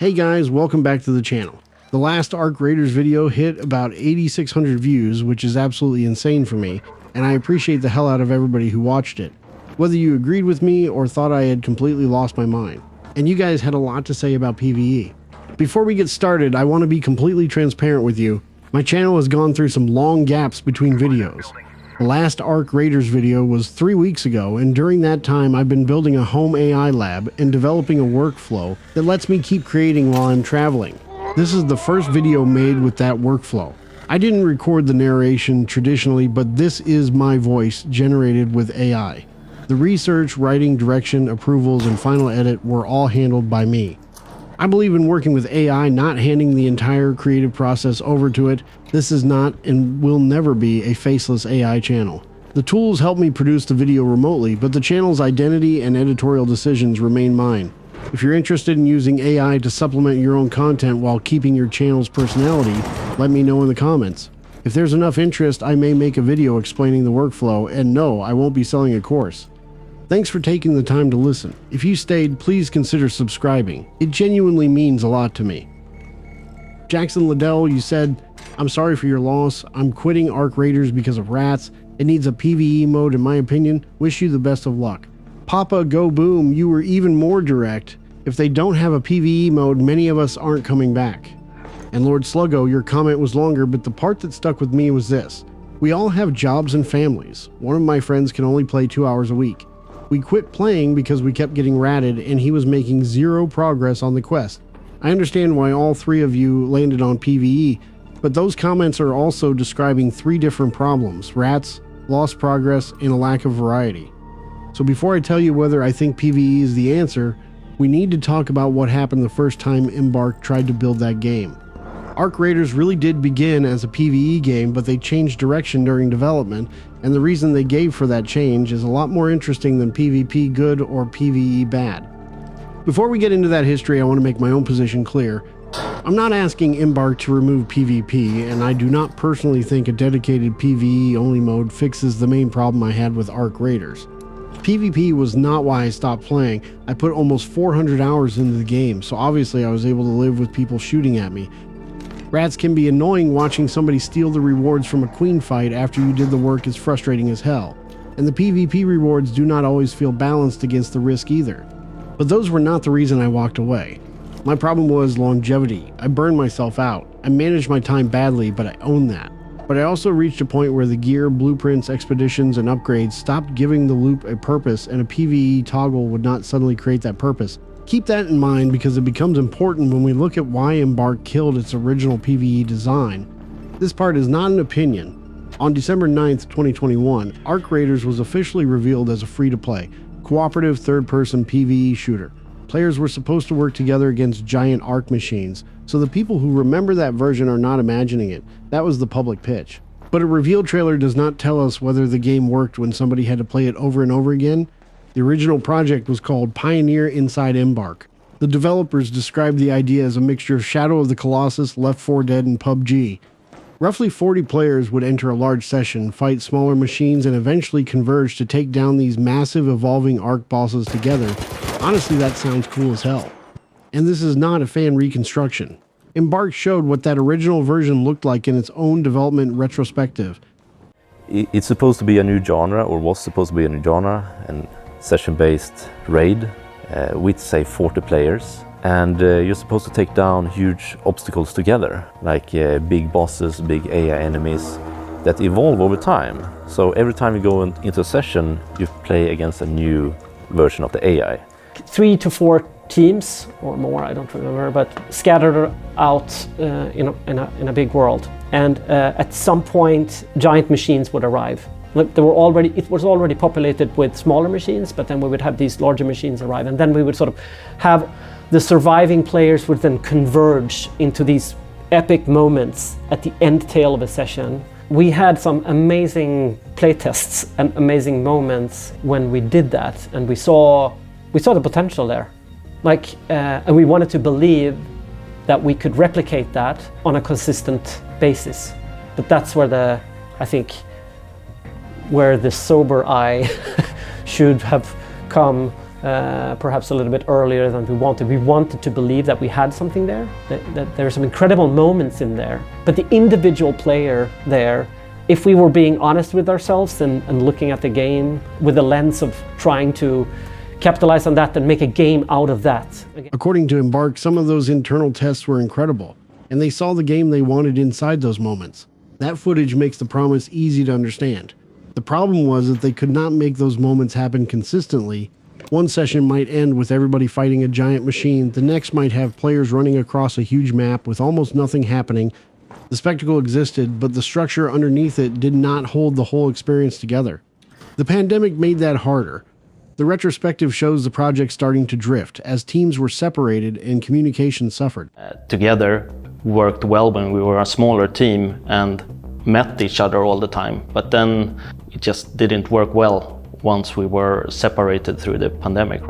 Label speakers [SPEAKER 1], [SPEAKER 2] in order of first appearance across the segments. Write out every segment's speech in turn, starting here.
[SPEAKER 1] Hey guys, welcome back to the channel. The last Arc Raiders video hit about 8,600 views, which is absolutely insane for me, and I appreciate the hell out of everybody who watched it, whether you agreed with me or thought I had completely lost my mind. And you guys had a lot to say about PvE. Before we get started, I want to be completely transparent with you. My channel has gone through some long gaps between videos. The last Arc Raiders video was 3 weeks ago, and during that time I've been building a home AI lab and developing a workflow that lets me keep creating while I'm traveling. This is the first video made with that workflow. I didn't record the narration traditionally, but this is my voice generated with AI. The research, writing, direction, approvals, and final edit were all handled by me. I believe in working with AI, not handing the entire creative process over to it. This is not and will never be a faceless AI channel. The tools help me produce the video remotely, but the channel's identity and editorial decisions remain mine. If you're interested in using AI to supplement your own content while keeping your channel's personality, let me know in the comments. If there's enough interest, I may make a video explaining the workflow, and no, I won't be selling a course. Thanks for taking the time to listen. If you stayed, please consider subscribing. It genuinely means a lot to me. Jackson Liddell, you said, "I'm sorry for your loss. I'm quitting Arc Raiders because of rats. It needs a PvE mode in my opinion. Wish you the best of luck." Papa Go Boom, you were even more direct. If they don't have a PvE mode, many of us aren't coming back. And Lord Sluggo, your comment was longer, but the part that stuck with me was this. We all have jobs and families. One of my friends can only play 2 hours a week. We quit playing because we kept getting ratted and he was making zero progress on the quest. I understand why all three of you landed on PvE, but those comments are also describing 3 different problems: rats, lost progress, and a lack of variety. So before I tell you whether I think PvE is the answer, we need to talk about what happened the first time Embark tried to build that game. Arc Raiders really did begin as a PvE game, but they changed direction during development, and the reason they gave for that change is a lot more interesting than PvP good or PvE bad. Before we get into that history, I want to make my own position clear. I'm not asking Embark to remove PvP, and I do not personally think a dedicated PvE only mode fixes the main problem I had with Arc Raiders. PvP was not why I stopped playing. I put almost 400 hours into the game, so obviously I was able to live with people shooting at me. Rats can be annoying. Watching somebody steal the rewards from a queen fight after you did the work is frustrating as hell. And the PvP rewards do not always feel balanced against the risk either. But those were not the reason I walked away. My problem was longevity. I burned myself out. I managed my time badly, but I own that. But I also reached a point where the gear, blueprints, expeditions, and upgrades stopped giving the loop a purpose, and a PvE toggle would not suddenly create that purpose. Keep that in mind because it becomes important when we look at why Embark killed its original PvE design. This part is not an opinion. On December 9th, 2021, Arc Raiders was officially revealed as a free-to-play, cooperative third-person PvE shooter. Players were supposed to work together against giant Arc machines, so the people who remember that version are not imagining it. That was the public pitch. But a reveal trailer does not tell us whether the game worked when somebody had to play it over and over again. The original project was called Pioneer Inside Embark. The developers described the idea as a mixture of Shadow of the Colossus, Left 4 Dead, and PUBG. Roughly 40 players would enter a large session, fight smaller machines, and eventually converge to take down these massive evolving Arc bosses together. Honestly, that sounds cool as hell. And this is not a fan reconstruction. Embark showed what that original version looked like in its own development retrospective.
[SPEAKER 2] It's supposed to be a new genre, or was supposed to be a new genre, and session-based raid with, say, 40 players. And you're supposed to take down huge obstacles together, like big bosses, big AI enemies that evolve over time. So every time you go into a session, you play against a new version of the AI.
[SPEAKER 3] 3 to 4 teams, or more, I don't remember, but scattered out in a big world. And at some point, giant machines would arrive. It was already populated with smaller machines, but then we would have these larger machines arrive, and then we would sort of have the surviving players would then converge into these epic moments at the end tail of a session. We had some amazing playtests and amazing moments when we did that, and we saw the potential there. And we wanted to believe that we could replicate that on a consistent basis. But that's where where the sober eye should have come perhaps a little bit earlier than we wanted. We wanted to believe that we had something there, that there are some incredible moments in there. But the individual player there, if we were being honest with ourselves and looking at the game with the lens of trying to capitalize on that and make a game out of that.
[SPEAKER 1] According to Embark, some of those internal tests were incredible, and they saw the game they wanted inside those moments. That footage makes the promise easy to understand. The problem was that they could not make those moments happen consistently. One session might end with everybody fighting a giant machine, the next might have players running across a huge map with almost nothing happening. The spectacle existed, but the structure underneath it did not hold the whole experience together. The pandemic made that harder. The retrospective shows the project starting to drift as teams were separated and communication suffered.
[SPEAKER 4] Together worked well when we were a smaller team and met each other all the time, but then it just didn't work well once we were separated through the pandemic.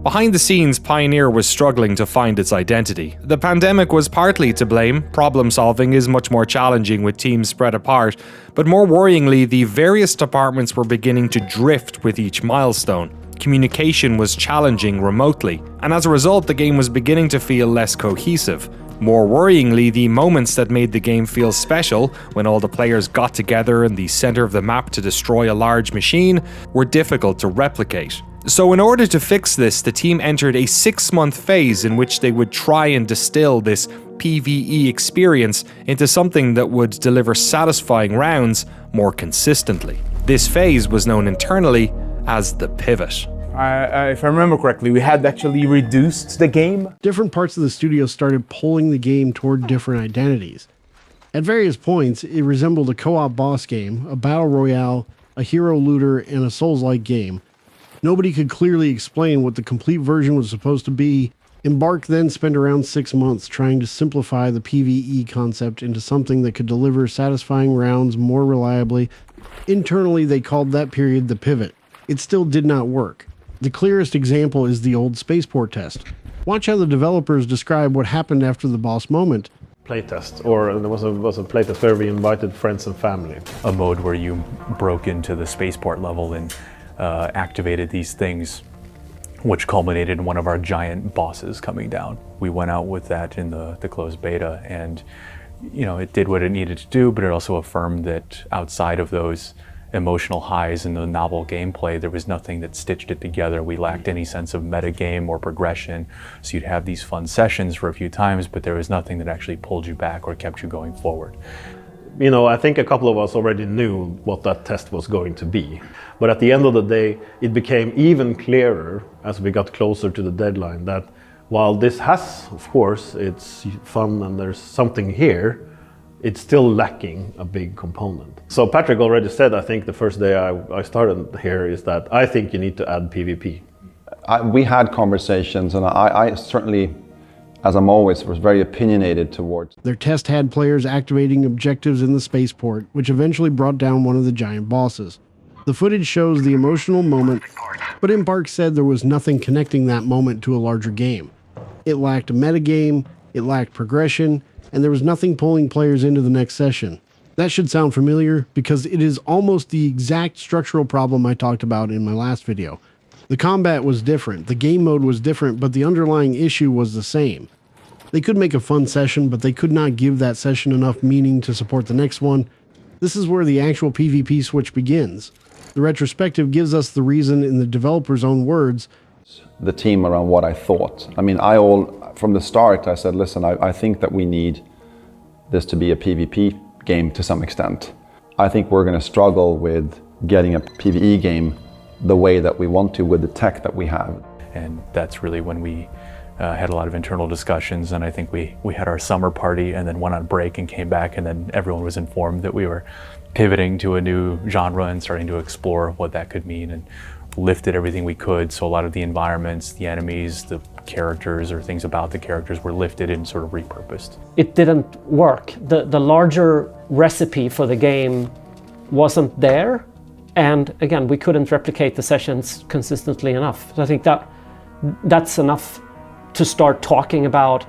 [SPEAKER 5] Behind the scenes, Pioneer was struggling to find its identity. The pandemic was partly to blame. Problem solving is much more challenging with teams spread apart, but more worryingly, the various departments were beginning to drift with each milestone. Communication was challenging remotely, and as a result, the game was beginning to feel less cohesive. More worryingly, the moments that made the game feel special, when all the players got together in the center of the map to destroy a large machine, were difficult to replicate. So in order to fix this, the team entered a 6-month phase in which they would try and distill this PvE experience into something that would deliver satisfying rounds more consistently. This phase was known internally as the pivot.
[SPEAKER 6] If I remember correctly, we had actually reduced the game.
[SPEAKER 1] Different parts of the studio started pulling the game toward different identities. At various points, it resembled a co-op boss game, a battle royale, a hero looter, and a Souls-like game. Nobody could clearly explain what the complete version was supposed to be. Embark then spent around 6 months trying to simplify the PvE concept into something that could deliver satisfying rounds more reliably. Internally, they called that period the pivot. It still did not work. The clearest example is the old spaceport test. Watch how the developers describe what happened after the boss moment.
[SPEAKER 7] Playtest, or there was a playtest where we invited friends and family.
[SPEAKER 8] A mode where you broke into the spaceport level and activated these things, which culminated in one of our giant bosses coming down. We went out with that in the closed beta, and it did what it needed to do, but it also affirmed that outside of those emotional highs and the novel gameplay, there was nothing that stitched it together. We lacked any sense of metagame or progression, so you'd have these fun sessions for a few times, but there was nothing that actually pulled you back or kept you going forward.
[SPEAKER 7] I think a couple of us already knew what that test was going to be. But at the end of the day, it became even clearer as we got closer to the deadline that while this has, of course, it's fun and there's something here, it's still lacking a big component. So Patrick already said, I think the first day I started here, is that I think you need to add PvP.
[SPEAKER 9] We had conversations, and I certainly, as I'm always, was very opinionated towards.
[SPEAKER 1] Their test had players activating objectives in the spaceport, which eventually brought down one of the giant bosses. The footage shows the emotional moment, but Embark said there was nothing connecting that moment to a larger game. It lacked a metagame, it lacked progression, and there was nothing pulling players into the next session. That should sound familiar because it is almost the exact structural problem I talked about in my last video. The combat was different, the game mode was different, but the underlying issue was the same. They could make a fun session, but they could not give that session enough meaning to support the next one. This is where the actual PvP switch begins. The retrospective gives us the reason in the developer's own words.
[SPEAKER 9] The team around what I thought. From the start, I said, listen, I think that we need this to be a PvP game to some extent. I think we're going to struggle with getting a PvE game the way that we want to with the tech that we have.
[SPEAKER 8] And that's really when we had a lot of internal discussions, and I think we had our summer party and then went on break and came back, and then everyone was informed that we were pivoting to a new genre and starting to explore what that could mean, and lifted everything we could. So a lot of the environments, the enemies, the characters, or things about the characters were lifted and sort of repurposed.
[SPEAKER 3] It didn't work. The larger recipe for the game wasn't there. And again, we couldn't replicate the sessions consistently enough. So I think that's enough to start talking about,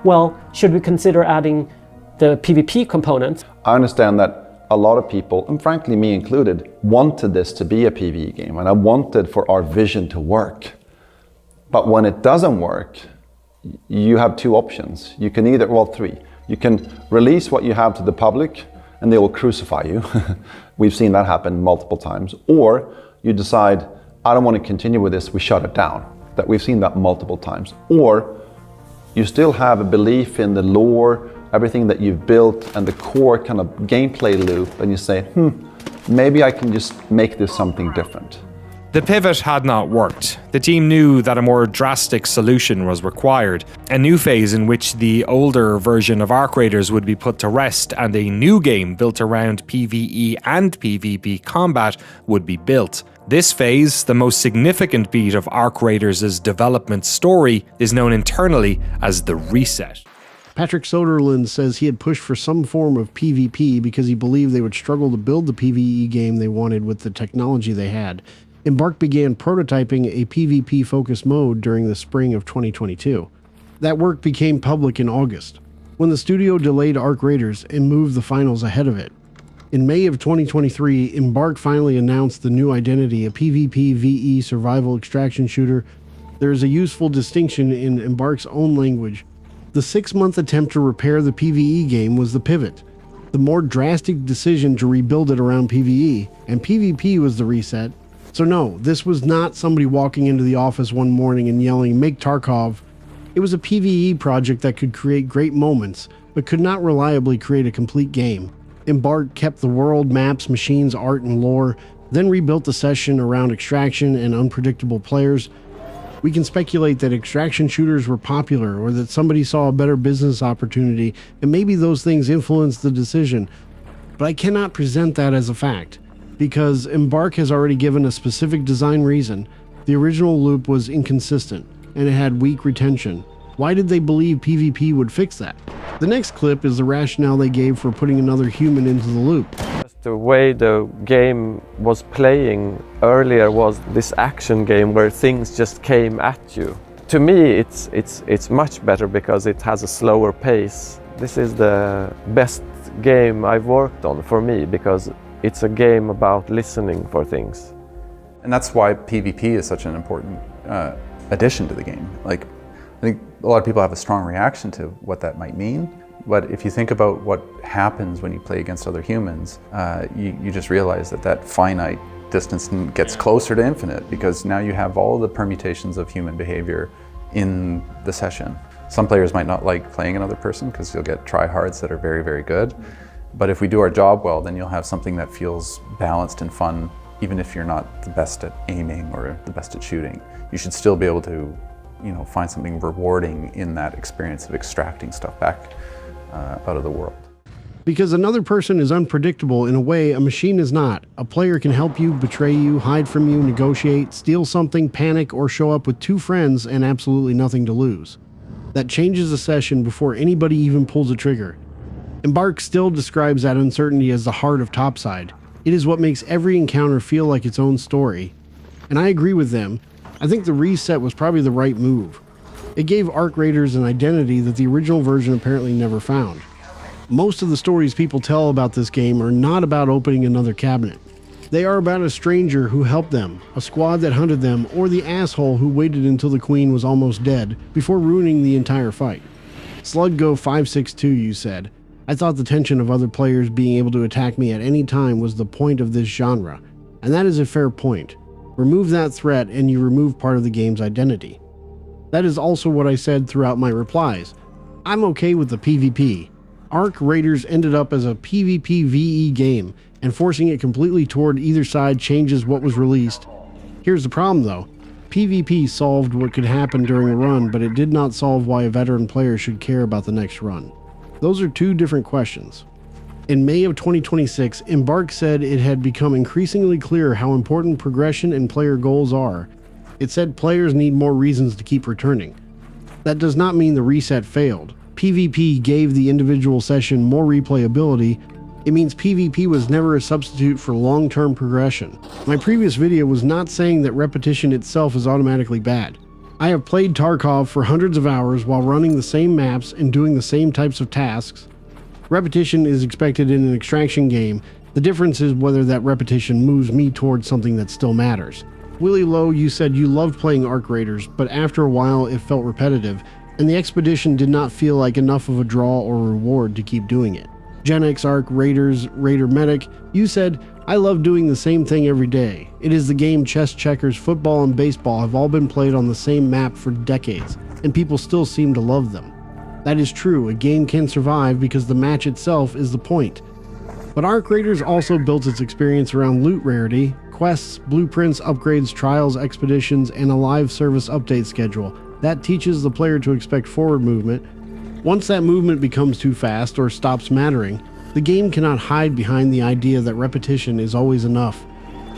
[SPEAKER 3] well, should we consider adding the PvP component?
[SPEAKER 9] I understand that a lot of people, and frankly me included, wanted this to be a PvE game, and I wanted for our vision to work. But when it doesn't work, you have two options. You can either, well, three. You can release what you have to the public and they will crucify you. We've seen that happen multiple times. Or you decide, I don't want to continue with this, we shut it down. That we've seen that multiple times. Or you still have a belief in the lore, everything that you've built and the core kind of gameplay loop, and you say, maybe I can just make this something different.
[SPEAKER 5] The pivot had not worked. The team knew that a more drastic solution was required, a new phase in which the older version of Arc Raiders would be put to rest and a new game built around PvE and PvP combat would be built. This phase, the most significant beat of Arc Raiders' development story, is known internally as the Reset.
[SPEAKER 1] Patrick Soderlund says he had pushed for some form of PvP because he believed they would struggle to build the PvE game they wanted with the technology they had. Embark began prototyping a PvP-focused mode during the spring of 2022. That work became public in August, when the studio delayed Arc Raiders and moved the finals ahead of it. In May of 2023, Embark finally announced the new identity, a PvP-VE survival extraction shooter. There is a useful distinction in Embark's own language. The 6-month attempt to repair the PvE game was the pivot, the more drastic decision to rebuild it around PvE, and PvP was the reset. So no, this was not somebody walking into the office one morning and yelling, "Make Tarkov." It was a PvE project that could create great moments, but could not reliably create a complete game. Embark kept the world, maps, machines, art, and lore, then rebuilt the session around extraction and unpredictable players. We can speculate that extraction shooters were popular, or that somebody saw a better business opportunity, and maybe those things influenced the decision. But I cannot present that as a fact, because Embark has already given a specific design reason. The original loop was inconsistent, and it had weak retention. Why did they believe PvP would fix that? The next clip is the rationale they gave for putting another human into the loop.
[SPEAKER 10] The way the game was playing earlier was this action game where things just came at you. To me, it's much better because it has a slower pace. This is the best game I've worked on for me because it's a game about listening for things.
[SPEAKER 8] And that's why PvP is such an important addition to the game. Like, I think a lot of people have a strong reaction to what that might mean. But if you think about what happens when you play against other humans, you just realize that finite distance gets closer to infinite because now you have all the permutations of human behavior in the session. Some players might not like playing another person because you'll get tryhards that are very, very good. But if we do our job well, then you'll have something that feels balanced and fun, even if you're not the best at aiming or the best at shooting. You should still be able to, find something rewarding in that experience of extracting stuff back out of the world.
[SPEAKER 1] Because another person is unpredictable in a way a machine is not. A player can help you, betray you, hide from you, negotiate, steal something, panic, or show up with 2 friends and absolutely nothing to lose. That changes a session before anybody even pulls a trigger. Embark still describes that uncertainty as the heart of Topside. It is what makes every encounter feel like its own story. And I agree with them. I think the reset was probably the right move. It gave Arc Raiders an identity that the original version apparently never found. Most of the stories people tell about this game are not about opening another cabinet. They are about a stranger who helped them, a squad that hunted them, or the asshole who waited until the queen was almost dead before ruining the entire fight. Sluggo562, you said. I thought the tension of other players being able to attack me at any time was the point of this genre, and that is a fair point. Remove that threat and you remove part of the game's identity. That is also what I said throughout my replies. I'm okay with the PvP. Arc Raiders ended up as a PvP-VE game, and forcing it completely toward either side changes what was released. Here's the problem though. PvP solved what could happen during a run, but it did not solve why a veteran player should care about the next run. Those are 2 different questions. In May of 2026, Embark said it had become increasingly clear how important progression and player goals are. It said players need more reasons to keep returning. That does not mean the reset failed. PvP gave the individual session more replayability. It means PvP was never a substitute for long-term progression. My previous video was not saying that repetition itself is automatically bad. I have played Tarkov for hundreds of hours while running the same maps and doing the same types of tasks. Repetition is expected in an extraction game, The difference is whether that repetition moves me towards something that still matters. Willie Lowe, you said you loved playing Arc Raiders, but after a while it felt repetitive, and the expedition did not feel like enough of a draw or reward to keep doing it. Gen X Arc Raiders, Raider Medic, you said, I love doing the same thing every day. It is the game chess, checkers, football, and baseball have all been played on the same map for decades, and people still seem to love them. That is true, a game can survive because the match itself is the point. But Arc Raiders also built its experience around loot rarity, quests, blueprints, upgrades, trials, expeditions, and a live service update schedule. That teaches the player to expect forward movement. Once that movement becomes too fast or stops mattering, the game cannot hide behind the idea that repetition is always enough.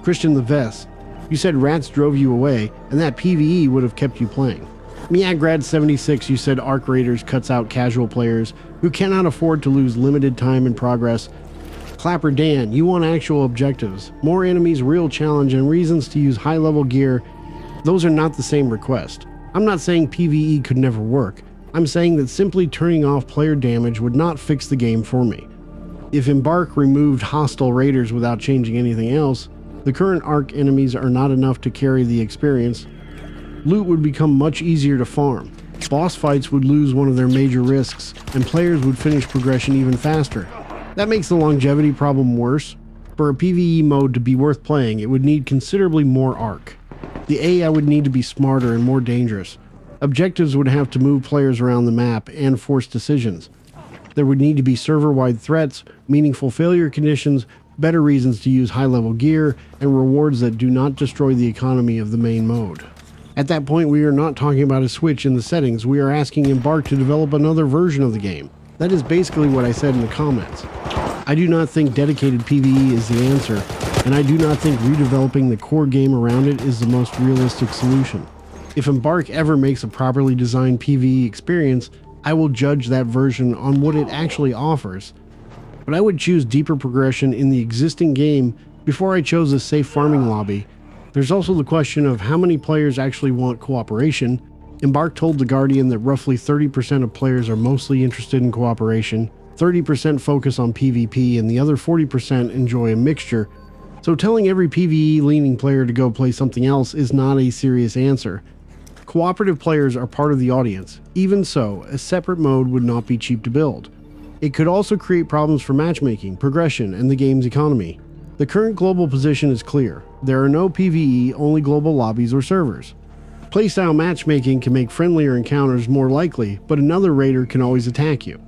[SPEAKER 1] Christian the Vest, you said rats drove you away, and that PvE would have kept you playing. Miagrad76, you said Arc Raiders cuts out casual players who cannot afford to lose limited time in progress. Clapper Dan, you want actual objectives, more enemies, real challenge, and reasons to use high-level gear. Those are not the same request. I'm not saying PvE could never work. I'm saying that simply turning off player damage would not fix the game for me. If Embark removed hostile raiders without changing anything else, the current Arc enemies are not enough to carry the experience. Loot would become much easier to farm. Boss fights would lose one of their major risks, and players would finish progression even faster. That makes the longevity problem worse. For a PvE mode to be worth playing, it would need considerably more Arc. The AI would need to be smarter and more dangerous. Objectives would have to move players around the map and force decisions. There would need to be server-wide threats, meaningful failure conditions, better reasons to use high-level gear, and rewards that do not destroy the economy of the main mode. At that point, we are not talking about a switch in the settings, we are asking Embark to develop another version of the game. That is basically what I said in the comments. I do not think dedicated PvE is the answer, and I do not think redeveloping the core game around it is the most realistic solution. If Embark ever makes a properly designed PvE experience, I will judge that version on what it actually offers. But I would choose deeper progression in the existing game before I chose a safe farming lobby. There's also the question of how many players actually want cooperation. Embark told The Guardian that roughly 30% of players are mostly interested in cooperation, 30% focus on PvP, and the other 40% enjoy a mixture. So telling every PvE-leaning player to go play something else is not a serious answer. Cooperative players are part of the audience. Even so, a separate mode would not be cheap to build. It could also create problems for matchmaking, progression, and the game's economy. The current global position is clear. There are no PvE, only global lobbies or servers. Playstyle matchmaking can make friendlier encounters more likely, but another raider can always attack you.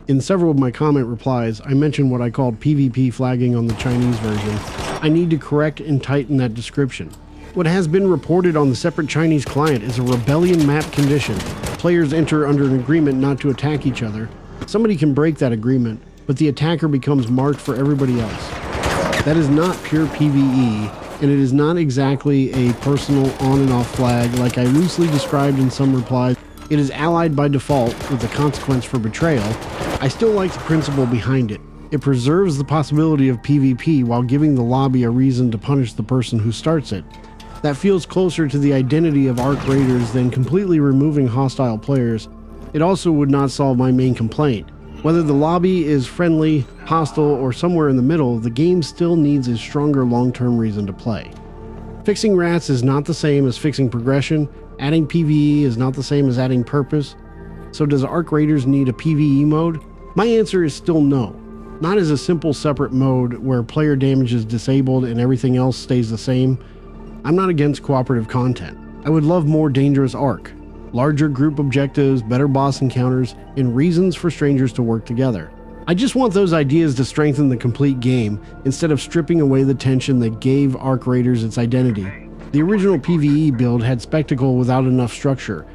[SPEAKER 1] In several of my comment replies, I mentioned what I called PvP flagging on the Chinese version. I need to correct and tighten that description. What has been reported on the separate Chinese client is a rebellion map condition. Players enter under an agreement not to attack each other. Somebody can break that agreement, but the attacker becomes marked for everybody else. That is not pure PvE, and it is not exactly a personal on and off flag like I loosely described in some replies. It is allied by default with the consequence for betrayal. I still like the principle behind it. It preserves the possibility of PvP while giving the lobby a reason to punish the person who starts it. That feels closer to the identity of Arc Raiders than completely removing hostile players. It also would not solve my main complaint. Whether the lobby is friendly, hostile, or somewhere in the middle, the game still needs a stronger long-term reason to play. Fixing rats is not the same as fixing progression. Adding PvE is not the same as adding purpose. So does Arc Raiders need a PvE mode? My answer is still no. Not as a simple separate mode where player damage is disabled and everything else stays the same. I'm not against cooperative content. I would love more dangerous Arc. Larger group objectives, better boss encounters, and reasons for strangers to work together. I just want those ideas to strengthen the complete game instead of stripping away the tension that gave Arc Raiders its identity. The original PvE build had spectacle without enough structure.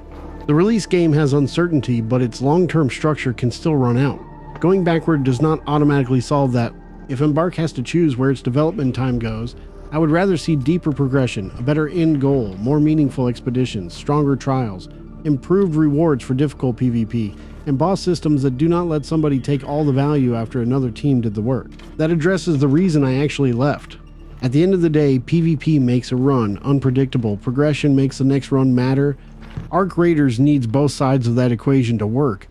[SPEAKER 1] The release game has uncertainty, but its long-term structure can still run out. Going backward does not automatically solve that. If Embark has to choose where its development time goes, I would rather see deeper progression, a better end goal, more meaningful expeditions, stronger trials, improved rewards for difficult PvP, and boss systems that do not let somebody take all the value after another team did the work. That addresses the reason I actually left. At the end of the day, PvP makes a run unpredictable, progression makes the next run matter. Arc Raiders needs both sides of that equation to work.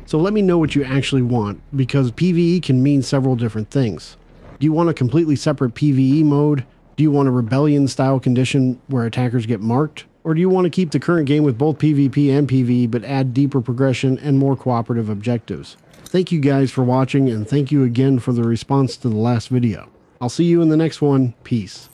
[SPEAKER 1] So let me know what you actually want, because PvE can mean several different things. Do you want a completely separate PvE mode? Do you want a rebellion style condition where attackers get marked? Or do you want to keep the current game with both PvP and PvE but add deeper progression and more cooperative objectives? Thank you guys for watching, and thank you again for the response to the last video. I'll see you in the next one. Peace.